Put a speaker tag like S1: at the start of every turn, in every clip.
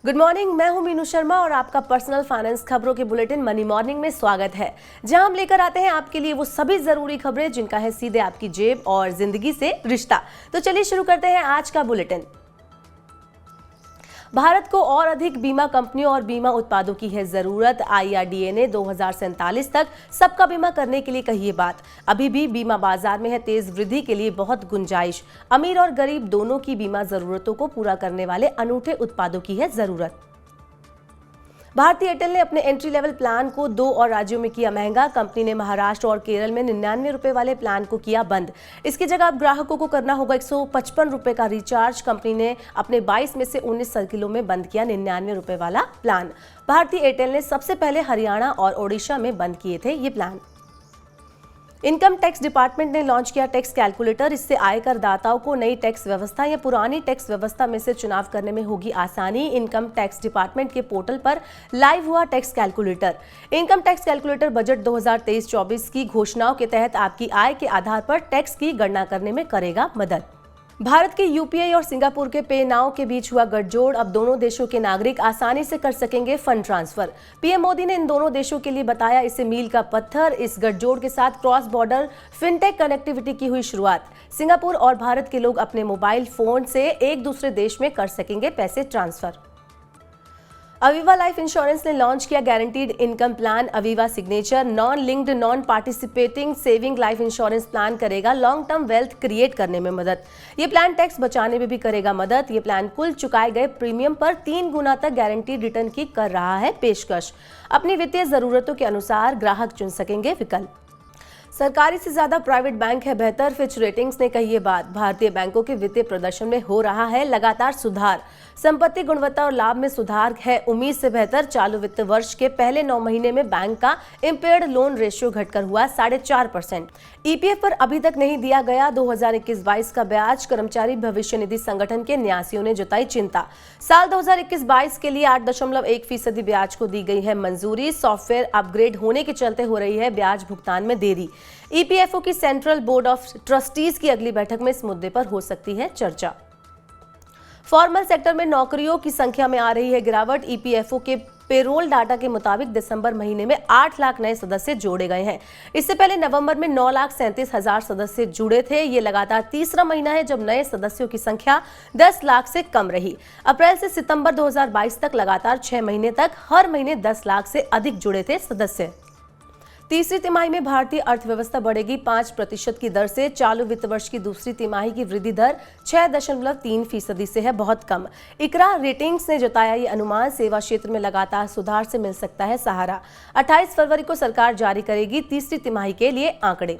S1: Good morning, मैं हूं मीनू शर्मा और आपका पर्सनल फाइनेंस खबरों के बुलेटिन मनी मॉर्निंग में स्वागत है, जहां हम लेकर आते हैं आपके लिए वो सभी जरूरी खबरें जिनका है सीधे आपकी जेब और जिंदगी से रिश्ता। तो चलिए शुरू करते हैं आज का बुलेटिन। भारत को और अधिक बीमा कंपनियों और बीमा उत्पादों की है जरूरत। IRDA ने 2047 तक सबका बीमा करने के लिए कही है बात। अभी भी बीमा बाजार में है तेज वृद्धि के लिए बहुत गुंजाइश। अमीर और गरीब दोनों की बीमा जरूरतों को पूरा करने वाले अनूठे उत्पादों की है जरूरत। भारतीय एयरटेल ने अपने एंट्री लेवल प्लान को 2 और राज्यों में किया महंगा। कंपनी ने महाराष्ट्र और केरल में 99 रुपए वाले प्लान को किया बंद। इसकी जगह अब ग्राहकों को करना होगा 155 रुपए का रिचार्ज। कंपनी ने अपने 22 में से 19 सर्किलों में बंद किया 99 रुपए वाला प्लान। भारतीय एयरटेल ने सबसे पहले हरियाणा और ओडिशा में बंद किए थे ये प्लान। इनकम टैक्स डिपार्टमेंट ने लॉन्च किया टैक्स कैलकुलेटर। इससे आयकर दाताओं को नई टैक्स व्यवस्था या पुरानी टैक्स व्यवस्था में से चुनाव करने में होगी आसानी। इनकम टैक्स डिपार्टमेंट के पोर्टल पर लाइव हुआ tax calculator. Income tax calculator budget 2023-24 की घोषणाओं के तहत आपकी आय के आधार पर टैक्स की गणना करने में करेगा मदद। भारत के UPI और सिंगापुर के पे नाउ के बीच हुआ गठजोड़। अब दोनों देशों के नागरिक आसानी से कर सकेंगे फंड ट्रांसफर। PM मोदी ने इन दोनों देशों के लिए बताया इसे मील का पत्थर। इस गठजोड़ के साथ क्रॉस बॉर्डर फिनटेक कनेक्टिविटी की हुई शुरुआत। सिंगापुर और भारत के लोग अपने मोबाइल फोन से एक दूसरे देश में कर सकेंगे पैसे ट्रांसफर। अवीवा लाइफ इंश्योरेंस ने लॉन्च किया guaranteed income plan. Aviva signature non linked non participating saving life insurance plan करेगा लॉन्ग टर्म वेल्थ क्रिएट करने में मदद। ये प्लान टैक्स बचाने में भी करेगा मदद। ये प्लान कुल चुकाए गए प्रीमियम पर 3 गुना तक गारंटीड रिटर्न की कर रहा है पेशकश। अपनी वित्तीय जरूरतों के अनुसार ग्राहक चुन सकेंगे विकल्प। सरकारी से ज्यादा प्राइवेट बैंक है बेहतर। फिच रेटिंग्स ने कही ये बात। भारतीय बैंकों के वित्तीय प्रदर्शन में हो रहा है लगातार सुधार। संपत्ति गुणवत्ता और लाभ में सुधार है उम्मीद से बेहतर। चालू वित्त वर्ष के पहले 9 महीने में बैंक का इम्पेयर्ड लोन रेशियो घटकर हुआ 4.5%। EPF पर अभी तक नहीं दिया गया 2021-22 का ब्याज। कर्मचारी भविष्य निधि संगठन के न्यासियों ने जताई चिंता। साल 2021-22 के लिए 8.1% ब्याज को दी गई है मंजूरी। सॉफ्टवेयर अपग्रेड होने के चलते हो रही है ब्याज भुगतान में देरी। EPFO की सेंट्रल बोर्ड ऑफ ट्रस्टीज की अगली बैठक में इस मुद्दे पर हो सकती है चर्चा। फॉर्मल सेक्टर में नौकरियों की संख्या में आ रही है गिरावट। EPFO के पेरोल डाटा के मुताबिक दिसंबर महीने में 8 लाख नए सदस्य जोड़े गए हैं। इससे पहले नवंबर में 9,37,000 सदस्य जुड़े थे। ये लगातार तीसरा महीना है जब नए सदस्यों की संख्या 10 लाख से कम रही। अप्रैल से सितंबर 2022 तक लगातार 6 महीने तक हर महीने 10 लाख से अधिक जुड़े थे सदस्य। तीसरी तिमाही में भारतीय अर्थव्यवस्था बढ़ेगी 5% की दर से। चालू वित्त वर्ष की दूसरी तिमाही की वृद्धि दर 6.3% से है बहुत कम। इकरा रेटिंग्स ने जताया ये अनुमान। सेवा क्षेत्र में लगातार सुधार से मिल सकता है सहारा। 28 फरवरी को सरकार जारी करेगी तीसरी तिमाही के लिए आंकड़े।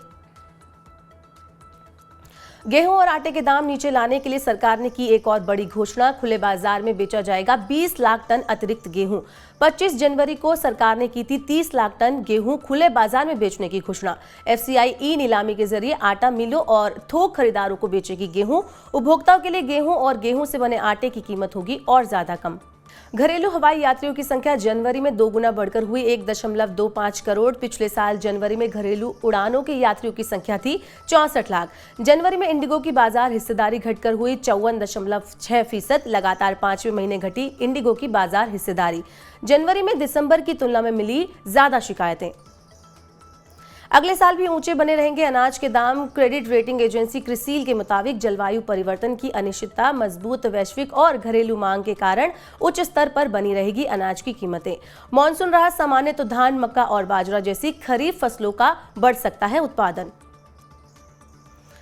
S1: गेहूं और आटे के दाम नीचे लाने के लिए सरकार ने की एक और बड़ी घोषणा। खुले बाजार में बेचा जाएगा 20 लाख टन अतिरिक्त गेहूं। 25 जनवरी को सरकार ने की थी 30 लाख टन गेहूं खुले बाजार में बेचने की घोषणा। FCI ई नीलामी के जरिए आटा मिलों और थोक खरीदारों को बेचेगी गेहूं। उपभोक्ताओं के लिए गेहूं और गेहूं से बने आटे की कीमत होगी और ज्यादा कम। घरेलू हवाई यात्रियों की संख्या जनवरी में 2 गुना बढ़कर हुई 1.25 करोड़। पिछले साल जनवरी में घरेलू उड़ानों के यात्रियों की संख्या थी 64 लाख। जनवरी में इंडिगो की बाजार हिस्सेदारी घटकर हुई 54.6%। लगातार 5वें महीने घटी इंडिगो की बाजार हिस्सेदारी। जनवरी में दिसंबर की तुलना में मिली ज्यादा शिकायतें। अगले साल भी ऊंचे बने रहेंगे अनाज के दाम। क्रेडिट रेटिंग एजेंसी क्रिसिल के मुताबिक जलवायु परिवर्तन की अनिश्चितता, मजबूत वैश्विक और घरेलू मांग के कारण उच्च स्तर पर बनी रहेगी अनाज की कीमतें। मॉनसून रहा सामान्य तो धान, मक्का और बाजरा जैसी खरीफ फसलों का बढ़ सकता है उत्पादन।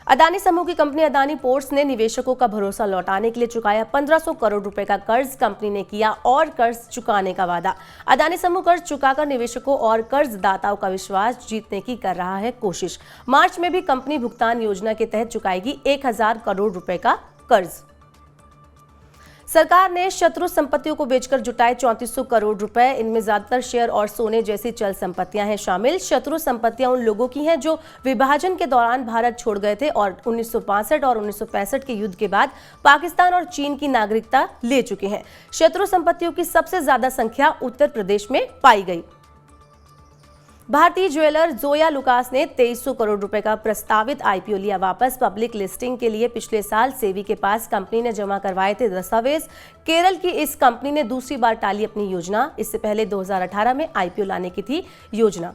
S1: अदानी समूह की कंपनी अदानी पोर्ट्स ने निवेशकों का भरोसा लौटाने के लिए चुकाया 1500 करोड़ रुपए का कर्ज। कंपनी ने किया और कर्ज चुकाने का वादा। अदानी समूह कर्ज चुकाकर निवेशकों और कर्जदाताओं का विश्वास जीतने की कर रहा है कोशिश। मार्च में भी कंपनी भुगतान योजना के तहत चुकाएगी 1000 करोड़ रुपए का कर्ज। सरकार ने शत्रु संपत्तियों को बेचकर जुटाए 3400 करोड़ रुपए। इनमें ज्यादातर शेयर और सोने जैसी चल संपत्तियां हैं शामिल। शत्रु संपत्तियां उन लोगों की हैं जो विभाजन के दौरान भारत छोड़ गए थे और 1965 और 1965 के युद्ध के बाद पाकिस्तान और चीन की नागरिकता ले चुके हैं। शत्रु संपत्तियों की सबसे ज्यादा संख्या उत्तर प्रदेश में पाई गई। भारतीय ज्वेलर जोया लुकास ने 2300 करोड़ रुपए का प्रस्तावित आईपीओ लिया वापस। पब्लिक लिस्टिंग के लिए पिछले साल सेबी के पास कंपनी ने जमा करवाए थे दस्तावेज। केरल की इस कंपनी ने दूसरी बार टाली अपनी योजना। इससे पहले 2018 में आईपीओ लाने की थी योजना।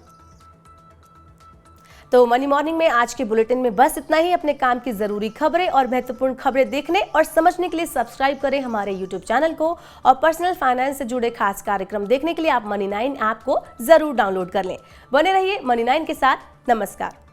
S1: तो मनी मॉर्निंग में आज के बुलेटिन में बस इतना ही। अपने काम की जरूरी खबरें और महत्वपूर्ण खबरें देखने और समझने के लिए सब्सक्राइब करें हमारे यूट्यूब चैनल को, और पर्सनल फाइनेंस से जुड़े खास कार्यक्रम देखने के लिए आप मनी9 ऐप को जरूर डाउनलोड कर लें। बने रहिए मनी9 के साथ। नमस्कार।